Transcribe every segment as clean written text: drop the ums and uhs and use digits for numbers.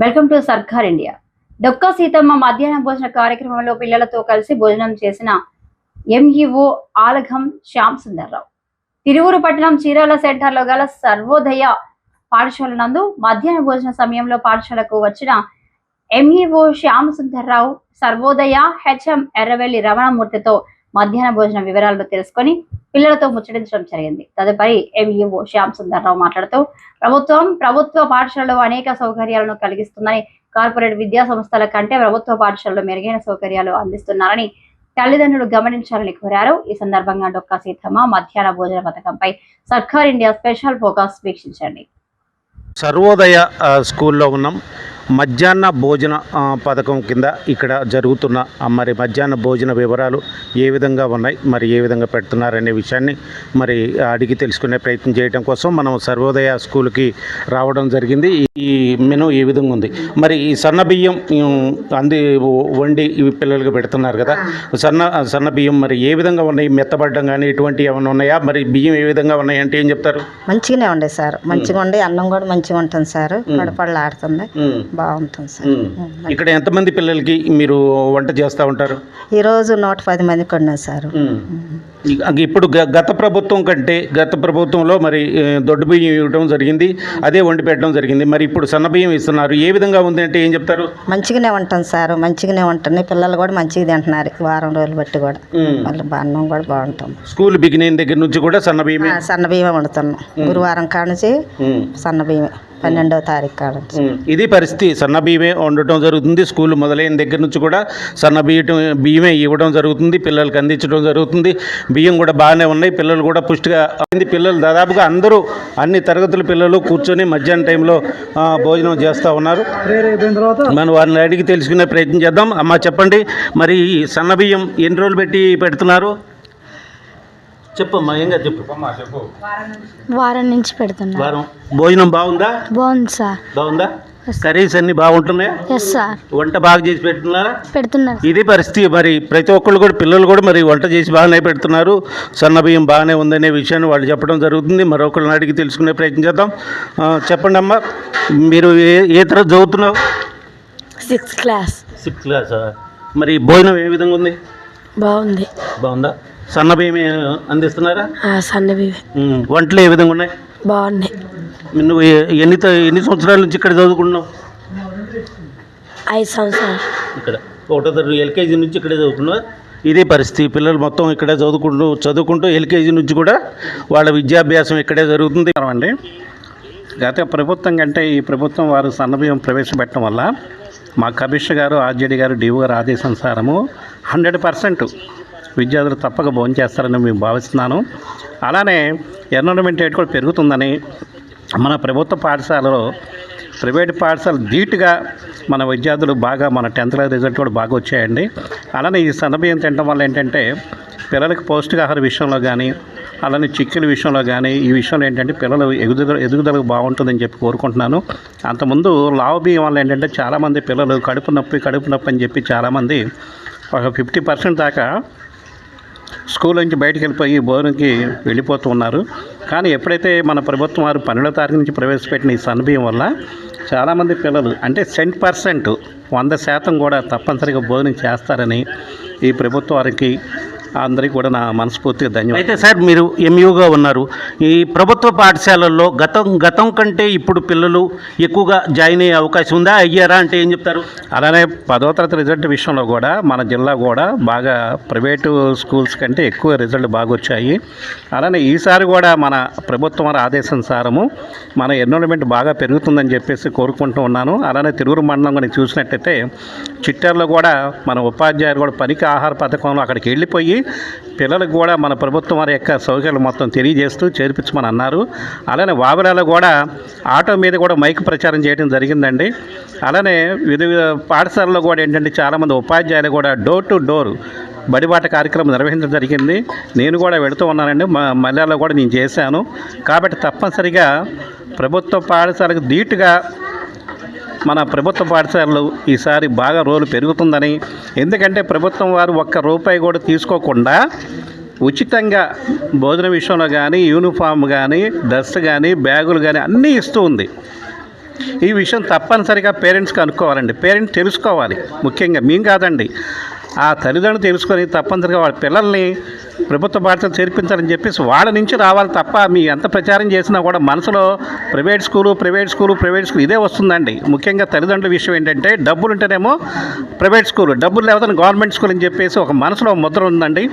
Welcome to సర్కార్ India. Dokka Seethamma మధ్యాహ్న భోజన కార్యక్రమంలో పిల్లలతో కలిసి భోజనం చేసిన ఎంఈఓ ఆలఘం శ్యామ్ సుందర్రావు. తిరువురు పట్టణం చీరాల సెంటర్లో గల సర్వోదయ పాఠశాల నందు మధ్యాహ్న భోజన సమయంలో పాఠశాలకు వచ్చిన ఎంఈఓ శ్యామ్ సుందర్రావు సర్వోదయ హెచ్ఎం ఎర్రవెల్లి రమణమూర్తితో మధ్యాహ్న భోజన వివరాలను తెలుసుకొని పిల్లలతో ముచ్చటించడం జరిగింది. తదుపరి ఎంఈఓ శ్యామ్ సుందర్రావు మాట్లాడుతూ ప్రభుత్వ పాఠశాలలో అనేక సౌకర్యాలను కలిగిస్తుందని, కార్పొరేట్ విద్యా సంస్థల కంటే ప్రభుత్వ పాఠశాలలో మెరుగైన సౌకర్యాలు అందిస్తున్నారని తల్లిదండ్రులు గమనించాలని కోరారు. ఈ సందర్భంగా డొక్కా సీతమ్మ మధ్యాహ్న భోజన పథకంపై సర్కార్ ఇండియా స్పెషల్ ఫోకస్ వీక్షించండి. సర్వోదయ స్కూల్లో ఉన్నాం. మధ్యాహ్న భోజన పథకం కింద ఇక్కడ జరుగుతున్న మరి మధ్యాహ్న భోజన వివరాలు ఏ విధంగా ఉన్నాయి, మరి ఏ విధంగా పెడుతున్నారనే విషయాన్ని మరి అడిగి తెలుసుకునే ప్రయత్నం చేయడం కోసం మనం సర్వోదయ స్కూల్కి రావడం జరిగింది. ఈ మెను ఏ విధంగా ఉంది, మరి ఈ సన్న బియ్యం వండి ఇవి పిల్లలకి పెడుతున్నారు కదా, సన్న బియ్యం మరి ఏ విధంగా ఉన్నాయి, మెత్తబడ్డం కానీ ఇటువంటి ఏమైనా ఉన్నాయా, మరి బియ్యం ఏ విధంగా ఉన్నాయి అంటే ఏం చెప్తారు? మంచిగానే ఉండే సార్, మంచిగా ఉండి అన్నం కూడా మంచిగా ఉంటుంది సార్, పడపళ్ళు ఆడుతుంది, బాగుంటుంది సార్. ఇక్కడ ఎంతమంది పిల్లలకి మీరు వంట చేస్తూ ఉంటారు? ఈరోజు 110 మందికి ఉన్నాం సార్. ఇప్పుడు గత ప్రభుత్వంలో మరి దొడ్డు బియ్యం ఇవ్వడం జరిగింది, అదే వండి పెట్టడం జరిగింది. మరి ఇప్పుడు సన్న బియ్యం ఇస్తున్నారు, ఏ విధంగా ఉంది అంటే ఏం చెప్తారు? మంచిగానే ఉంటుంది సార్, మంచిగానే ఉంటుంది. పిల్లలు కూడా మంచిగా తింటున్నారు, వారం రోజులు బట్టి కూడా వాళ్ళు అన్నం కూడా బాగుంటుంది. స్కూల్ బిగినింగ్ దగ్గర నుంచి కూడా సన్న బియ్యమే వండుతున్నాం. గురువారం కాడ నుంచి సన్న బియ్యమే, 12వ తారీఖు కాడ. ఇది పరిస్థితి, సన్న బియ్యమే వండటం జరుగుతుంది. స్కూల్ మొదలైన దగ్గర నుంచి కూడా సన్న బియ్యమే ఇవ్వడం జరుగుతుంది, పిల్లలకి అందించడం జరుగుతుంది. బియ్యం కూడా బాగానే ఉన్నాయి, పిల్లలు కూడా పుష్టిగా పిల్లలు దాదాపుగా అందరూ అన్ని తరగతుల పిల్లలు కూర్చొని మధ్యాహ్నం టైంలో భోజనం చేస్తూ ఉన్నారు. మనం వారిని అడిగి తెలుసుకునే ప్రయత్నం చేద్దాం. అమ్మ చెప్పండి, మరి సన్న బియ్యం ఎన్ని రోజులు పెడుతున్నారు? చెప్పమ్మా, ఏంగా చెప్పు. వారం నుంచి పెడుతున్నా. వారం భోజనం బాగుందా? బాగుంది సార్. బాగుందా? కర్రీస్ అన్ని బాగుంటున్నాయా? Yes sir. వంట బాగా చేసి పెడుతున్నారు. ఇది పరిస్థితి. మరి ప్రతి ఒక్కళ్ళు కూడా పిల్లలు కూడా మరి వంట చేసి బాగానే పెడుతున్నారు, సన్న బియ్యం బాగానే ఉందనే విషయాన్ని వాళ్ళు చెప్పడం జరుగుతుంది. మరొకళ్ళని అడిగి తెలుసుకునే ప్రయత్నం చేద్దాం. చెప్పండి అమ్మా, మీరు ఏ తరగతి చదువుతున్నావు? 6th class. 6th క్లాసా? మరి భోజనం ఏ విధంగా ఉంది? బాగుందా? సన్న బియ్యం అందిస్తున్నారా? సన్న బియ్యం. వంటలు ఏ విధంగా ఉన్నాయి? బాగున్నాయి. నువ్వు ఎన్ని సంవత్సరాల నుంచి ఇక్కడ చదువుకుంటున్నావు? 5 సంవత్సరాలు. ఇక్కడ 1వ తరగతి ఎల్కేజీ నుంచి ఇక్కడే చదువుకున్నావు. ఇదే పరిస్థితి, పిల్లలు మొత్తం ఇక్కడే చదువుకుంటూ ఎల్కేజీ నుంచి కూడా వాళ్ళ విద్యాభ్యాసం ఇక్కడే జరుగుతుంది. అండి, గత ప్రభుత్వం కంటే ఈ ప్రభుత్వం వారు సన్నబియ్యం ప్రవేశపెట్టడం వల్ల మా కమిషనర్ గారు, ఆర్జేడీ గారు, డిఓ గారు ఆదేశానుసారము 100% విద్యార్థులు తప్పక భోంచేస్తారని మేము భావిస్తున్నాను. అలానే ఎన్విరాన్మెంట్ రేట్ కూడా పెరుగుతుందని మన ప్రభుత్వ పాఠశాలలో ప్రైవేట్ పాఠశాల ధీటుగా మన విద్యార్థులు బాగా, మన 10th క్లాస్ రిజల్ట్ కూడా బాగా వచ్చాయండి. అలానే ఈ సన్నబియ్యం తినడం వల్ల ఏంటంటే పిల్లలకి పౌష్టికాహార విషయంలో కానీ, అలానే చిక్కుల విషయంలో కానీ, ఈ విషయంలో ఏంటంటే పిల్లలు ఎదుగుదలకు బాగుంటుందని చెప్పి కోరుకుంటున్నాను. అంతకుముందు లావు బియ్యం వల్ల ఏంటంటే చాలామంది పిల్లలు కడుపు నొప్పి అని చెప్పి చాలామంది ఒక 50% దాకా స్కూల్ నుంచి బయటకు వెళ్ళిపోయి భోజనంకి వెళ్ళిపోతూ ఉన్నారు. కానీ ఎప్పుడైతే మన ప్రభుత్వం వారు 12వ తారీఖు నుంచి ప్రవేశపెట్టిన ఈ సన్నబియ్యం వల్ల చాలామంది పిల్లలు అంటే 100% కూడా తప్పనిసరిగా భోజనం చేస్తారని ఈ ప్రభుత్వం వారికి అందరికీ కూడా నా మనస్ఫూర్తిగా ధన్యవాదాలు. అయితే సార్, మీరు ఎంయూగా ఉన్నారు. ఈ ప్రభుత్వ పాఠశాలల్లో గతం కంటే ఇప్పుడు పిల్లలు ఎక్కువగా జాయిన్ అయ్యే అవకాశం ఉందా, అయ్యారా అంటే ఏం చెప్తారు? అలానే 10వ తరగతి రిజల్ట్ విషయంలో కూడా మన జిల్లా కూడా బాగా ప్రైవేటు స్కూల్స్ కంటే ఎక్కువ రిజల్ట్ బాగా వచ్చాయి. అలానే ఈసారి కూడా మన ప్రభుత్వం వారి ఆదేశానుసారము మన ఎన్రోల్మెంట్ బాగా పెరుగుతుందని చెప్పేసి కోరుకుంటూ ఉన్నాను. అలానే తిరువురు మండలం కూడా చూసినట్టయితే చిట్టార్లో కూడా మన ఉపాధ్యాయులు కూడా పనికి ఆహార పథకంలో అక్కడికి వెళ్ళిపోయి పిల్లలకు కూడా మన ప్రభుత్వం వారి యొక్క సౌకర్యాలు మొత్తం తెలియజేస్తూ చేర్పించమని అన్నారు. అలానే వావిలాలో కూడా ఆటో మీద కూడా మైక్ ప్రచారం చేయడం జరిగిందండి. అలానే వివిధ పాఠశాలలో కూడా ఏంటంటే చాలామంది ఉపాధ్యాయులు కూడా డోర్ టు డోర్ బడిబాట కార్యక్రమం నిర్వహించడం జరిగింది. నేను కూడా వెళుతూ ఉన్నానండి, మల్యాలో కూడా నేను చేశాను. కాబట్టి తప్పనిసరిగా ప్రభుత్వ పాఠశాలకు ధీటుగా మన ప్రభుత్వ పాఠశాలలు ఈసారి బాగా రోజులు పెరుగుతుందని, ఎందుకంటే ప్రభుత్వం వారు ₹1 కూడా తీసుకోకుండా ఉచితంగా భోజన విషయంలో కానీ, యూనిఫామ్ కానీ, డ్రెస్ కానీ, బ్యాగులు కానీ అన్నీ ఇస్తూ ఉంది. ఈ విషయం తప్పనిసరిగా పేరెంట్స్కి అనుకోవాలండి. పేరెంట్స్ తెలుసుకోవాలి, ముఖ్యంగా మేము కాదండి, ఆ తల్లిదండ్రులు తెలుసుకొని తప్పనిసరిగా వాళ్ళ పిల్లల్ని ప్రభుత్వ పాఠశాల చేర్పించాలని చెప్పేసి వాళ్ళ నుంచి రావాలి తప్ప మీ ఎంత ప్రచారం చేసినా కూడా మనసులో ప్రైవేట్ స్కూలు ఇదే వస్తుందండి. ముఖ్యంగా తల్లిదండ్రుల విషయం ఏంటంటే డబ్బులు ఉంటేనేమో ప్రైవేట్ స్కూల్, డబ్బులు లేకపోతే గవర్నమెంట్ స్కూల్ అని చెప్పేసి ఒక మనసులో ముద్ర ఉందండి.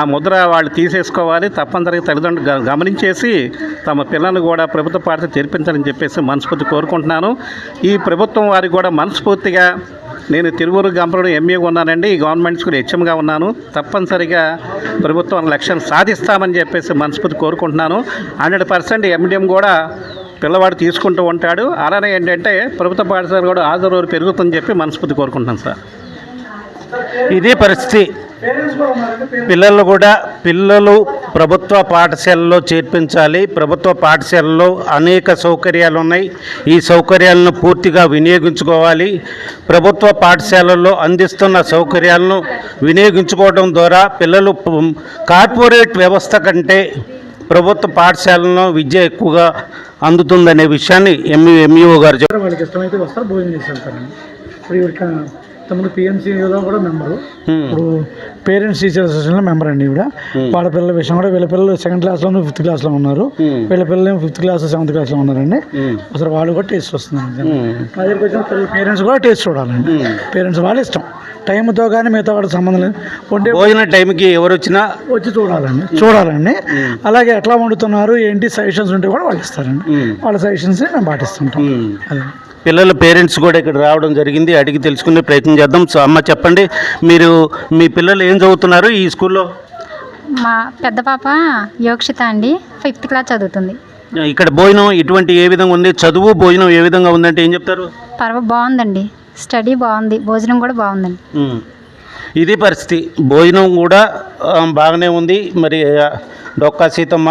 ఆ ముద్ర వాళ్ళు తీసేసుకోవాలి. తప్పనిసరిగా తల్లిదండ్రులు గమనించేసి తమ పిల్లల్ని కూడా ప్రభుత్వ పాఠశాల చేర్పించాలని చెప్పేసి మనస్ఫూర్తి కోరుకుంటున్నాను. ఈ ప్రభుత్వం వారికి కూడా మనస్ఫూర్తిగా, నేను తిరువూరు గంపలో ఎంఏగా ఉన్నానండి, ఈ గవర్నమెంట్ స్కూల్ హెచ్ఎంగా ఉన్నాను. తప్పనిసరిగా ప్రభుత్వం లక్ష్యం సాధిస్తామని చెప్పేసి మనస్ఫూర్తి కోరుకుంటున్నాను. 100% ఎండిఎం కూడా పిల్లవాడు తీసుకుంటూ ఉంటాడు. అలానే ఏంటంటే ప్రభుత్వ పాఠశాల కూడా హాజరు పెరుగుతుందని చెప్పి మనస్ఫూర్తి కోరుకుంటున్నాను సార్. ఇదే పరిస్థితి పిల్లలు ప్రభుత్వ పాఠశాలలో చేర్పించాలి. ప్రభుత్వ పాఠశాలలో అనేక సౌకర్యాలు ఉన్నాయి. ఈ సౌకర్యాలను పూర్తిగా వినియోగించుకోవాలి. ప్రభుత్వ పాఠశాలల్లో అందిస్తున్న సౌకర్యాలను వినియోగించుకోవడం ద్వారా పిల్లలు కార్పొరేట్ వ్యవస్థ కంటే ప్రభుత్వ పాఠశాలలో విద్య ఎక్కువగా అందుతుందనే విషయాన్ని ఎంఈఓ గారు చెప్పారు. వాళ్ళకి ఇష్టమైతే వస్తారు, భోజనం చేసి వెళ్తారండి. ఇప్పుడు తమకు పిఎంసీలో కూడా మెంబరు, ఇప్పుడు పేరెంట్స్ టీచర్ అసోసియేషన్లో మెంబర్ అండి. ఇవిడ వాళ్ళ పిల్లల విషయం కూడా, వీళ్ళ పిల్లలు 2nd క్లాస్లోనూ 5th క్లాస్లో ఉన్నారు, వీళ్ళ పిల్లలు 5th క్లాస్ 7th క్లాస్లో ఉన్నారండి. అసలు వాళ్ళు కూడా టేస్ట్ వస్తుందండి. మా దగ్గరికి వచ్చిన పేరెంట్స్ కూడా టేస్ట్ చూడాలండి. పేరెంట్స్ వాళ్ళ ఇష్టం, టైంతో కానీ మిగతా వాళ్ళకి సంబంధం లేదు. భోజన టైంకి ఎవరు వచ్చినా వచ్చి చూడాలండి. అలాగే ఎట్లా వండుతున్నారు ఏంటి సజెషన్స్ ఉంటే కూడా వాళ్ళు ఇస్తారండి. వాళ్ళ సజెషన్స్ మేము పాటిస్తుంటాం. అదే పిల్లల పేరెంట్స్ కూడా ఇక్కడ రావడం జరిగింది, అడిగి తెలుసుకునే ప్రయత్నం చేద్దాం. సో అమ్మ చెప్పండి, మీ పిల్లలు ఏం చదువుతున్నారు ఈ స్కూల్లో? మా పెద్ద పాప యోక్షిత అండి, 5th క్లాస్ చదువుతుంది. ఇక్కడ భోజనం ఇటువంటి ఏ విధంగా ఉంది, చదువు భోజనం ఏ విధంగా ఉందంటే ఏం చెప్తారు? బాగుందండి, స్టడీ బాగుంది, భోజనం కూడా బాగుందండి. ఇది పరిస్థితి, భోజనం కూడా బాగానే ఉంది. మరి డొక్కా సీతమ్మ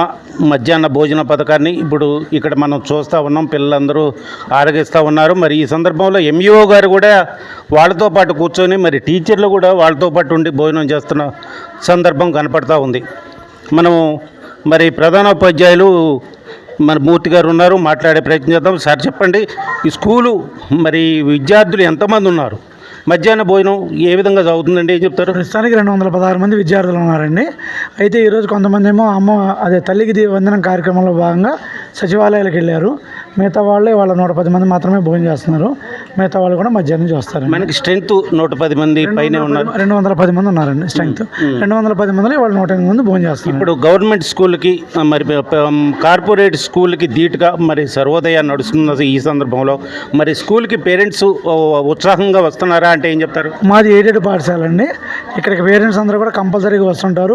మధ్యాహ్న భోజన పథకాన్ని ఇప్పుడు ఇక్కడ మనం చూస్తూ ఉన్నాం, పిల్లలందరూ ఆరగిస్తూ ఉన్నారు. మరి ఈ సందర్భంలో ఎంఈఓ గారు కూడా వాళ్ళతో పాటు కూర్చొని, మరి టీచర్లు కూడా వాళ్ళతో పాటు ఉండి భోజనం చేస్తున్న సందర్భం కనపడతా ఉంది. మనము మరి ప్రధానోపాధ్యాయులు మన మూర్తి గారు ఉన్నారు, మాట్లాడే ప్రయత్నం చేద్దాం. సార్ చెప్పండి, ఈ స్కూలు మరి విద్యార్థులు ఎంతమంది ఉన్నారు, మధ్యాహ్న భోజనం ఏ విధంగా చదువుతుందండి, ఏం చెప్తారు? ప్రస్తుతానికి 216 మంది విద్యార్థులు ఉన్నారండి. అయితే ఈరోజు కొంతమంది ఏమో తల్లికి వందనం కార్యక్రమంలో భాగంగా సచివాలయాలకు వెళ్ళారు. మిగతా వాళ్ళే 110 మంది మాత్రమే భోజనం చేస్తున్నారు. మిగతా వాళ్ళు కూడా మధ్యాహ్నం చేస్తారు. మనకి స్ట్రెంత్ 110 మంది పైన ఉన్నారు, 210 మంది ఉన్నారండి స్ట్రెంత్. 210 మందిలో వాళ్ళు 108 మంది భోజనం చేస్తారు. ఇప్పుడు గవర్నమెంట్ స్కూల్కి మరి కార్పొరేట్ స్కూల్కి ధీటుగా మరి సర్వోదయ నడుస్తున్న ఈ సందర్భంలో మరి స్కూల్కి పేరెంట్స్ ఉత్సాహంగా వస్తున్నారా అంటే ఏం చెప్తారు? మాది ఎయిడెడ్ పాఠశాల అండి. ఇక్కడికి పేరెంట్స్ అందరూ కూడా కంపల్సరీగా వస్తుంటారు.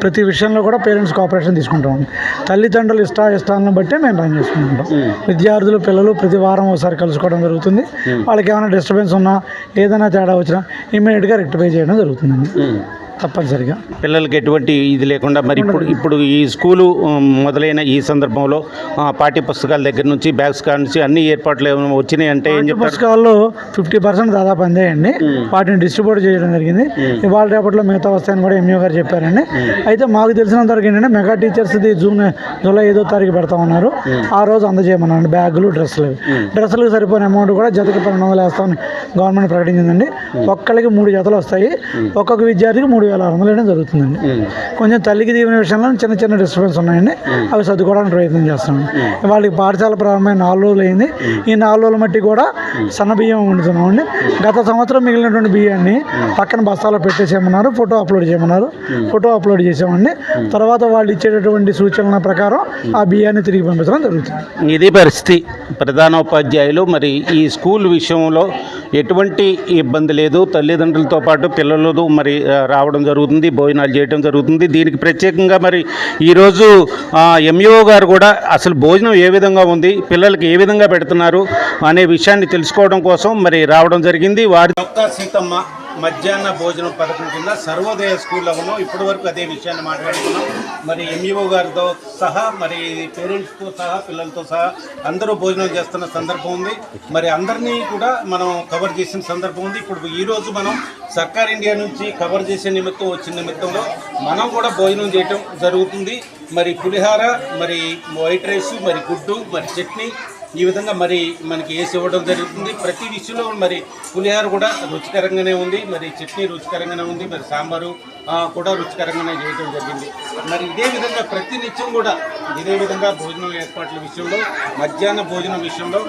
ప్రతి విషయంలో కూడా పేరెంట్స్ కోఆపరేషన్ తీసుకుంటాం. తల్లిదండ్రులు ఇష్టాలను బట్టి మేము రన్ చేసుకుంటాం. విద్యార్థులు పిల్లలు ప్రతి వారం ఒకసారి కలుసుకోవడం జరుగుతుంది. వాళ్ళకి ఏమైనా డిస్టర్బెన్స్ ఉన్నా, ఏదైనా తేడా వచ్చినా ఇమ్మీడియట్గా రెక్టిఫై చేయడం జరుగుతుందండి. తప్పనిసరిగా పిల్లలకి ఎటువంటి ఇది లేకుండా మరి ఇప్పుడు ఈ స్కూలు మొదలైన ఈ సందర్భంలో పాఠ్య పుస్తకాల దగ్గర నుంచి బ్యాగ్స్ కాడ నుంచి అన్ని ఏర్పాట్లు ఏమైనా వచ్చినాయి అంటే ఏం చెప్తారు? పుస్తకాల్లో 50% దాదాపు అందేయండి. వాటిని డిస్ట్రిబ్యూట్ చేయడం జరిగింది. ఇవాళ రేపట్లో మిగతా వస్తాయని కూడా ఎంఈఓ గారు చెప్పారండి. అయితే మాకు తెలిసినంత వరకు ఏంటంటే మెగా టీచర్స్ది జూలై 5వ తారీఖు పెడతా ఉన్నారు. ఆ రోజు అందజేయమన్నాను బ్యాగులు, డ్రెస్సులకు సరిపోయిన అమౌంట్ కూడా జతకి 1200 వేస్తామని గవర్నమెంట్ ప్రకటించిందండి. ఒక్కళ్ళకి 3 జతలు వస్తాయి. ఒక్కొక్క విద్యార్థికి 3,600 వేయడం జరుగుతుందండి. కొంచెం తల్లికి దీవెన విషయంలో చిన్న డిస్టర్బెన్స్ ఉన్నాయండి. అవి సర్దుకోవడానికి ప్రయత్నం చేస్తున్నాం. వాళ్ళకి పాఠశాల ప్రారంభమైన 4 రోజులు అయింది. ఈ 4 రోజుల మట్టి కూడా సన్న బియ్యం వండుతున్నామండి. గత సంవత్సరం మిగిలినటువంటి బియ్యాన్ని పక్కన బస్తాలో పెట్టేసేయమన్నారు, ఫోటో అప్లోడ్ చేయమన్నారు. ఫోటో అప్లోడ్ చేసామండి. తర్వాత వాళ్ళు ఇచ్చేటటువంటి సూచనల ప్రకారం ఆ బియ్యాన్ని తిరిగి పంపించడం జరుగుతుంది. ఇది పరిస్థితి. ప్రధానోపాధ్యాయులు మరి ఈ స్కూల్ విషయంలో ఎటువంటి ఇబ్బంది లేదు. తల్లిదండ్రులతో పాటు పిల్లలు మరి రావడం జరుగుతుంది, భోజనాలు చేయడం జరుగుతుంది. దీనికి ప్రత్యేకంగా మరి ఈరోజు ఎంఈఓ గారు కూడా అసలు భోజనం ఏ విధంగా ఉంది, పిల్లలకి ఏ విధంగా పెడుతున్నారు అనే విషయాన్ని తెలుసుకోవడం కోసం మరి రావడం జరిగింది. వారి డొక్కా సీతమ్మ మధ్యాహ్న భోజనం పథకం కింద సర్వోదయ స్కూల్లో ఉన్నాం. ఇప్పటి వరకు అదే విషయాన్ని మాట్లాడుకున్నాం. మరి ఎంఈఓ గారితో సహా మరి పేరెంట్స్తో సహా పిల్లలతో సహా అందరూ భోజనం చేస్తున్న సందర్భం ఉంది. మరి అందరినీ కూడా మనం కవర్ చేసిన సందర్భం ఉంది. ఇప్పుడు ఈరోజు మనం సర్కార్ ఇండియా నుంచి కవర్ చేసే నిమిత్తం వచ్చిన నిమిత్తంలో మనం కూడా భోజనం చేయటం జరుగుతుంది. మరి పులిహార, మరి వైట్ రైస్, మరి గుడ్డు, మరి చట్నీ, ఈ విధంగా మరి మనకి వేసి ఇవ్వడం జరుగుతుంది. ప్రతి విషయంలో మరి పులిహోర కూడా రుచికరంగానే ఉంది, మరి చట్నీ రుచికరంగానే ఉంది, మరి సాంబారు కూడా రుచికరంగానే చేయడం జరిగింది. మరి ఇదే విధంగా ప్రతి నిత్యం కూడా ఇదే విధంగా భోజనం ఏర్పాట్ల విషయంలో, మధ్యాహ్న భోజనం విషయంలో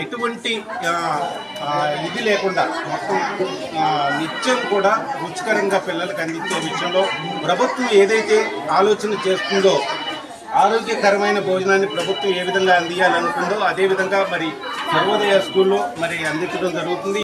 ఎటువంటి ఇది లేకుండా మొత్తం నిత్యం కూడా రుచికరంగా పిల్లలకు అందించే విషయంలో ప్రభుత్వం ఏదైతే ఆలోచన చేస్తుందో, ఆరోగ్యకరమైన భోజనాన్ని ప్రభుత్వం ఏ విధంగా అందియాలనుకుందో అదేవిధంగా మరి సర్వోదయ స్కూల్లో మరి అందించడం జరుగుతుంది.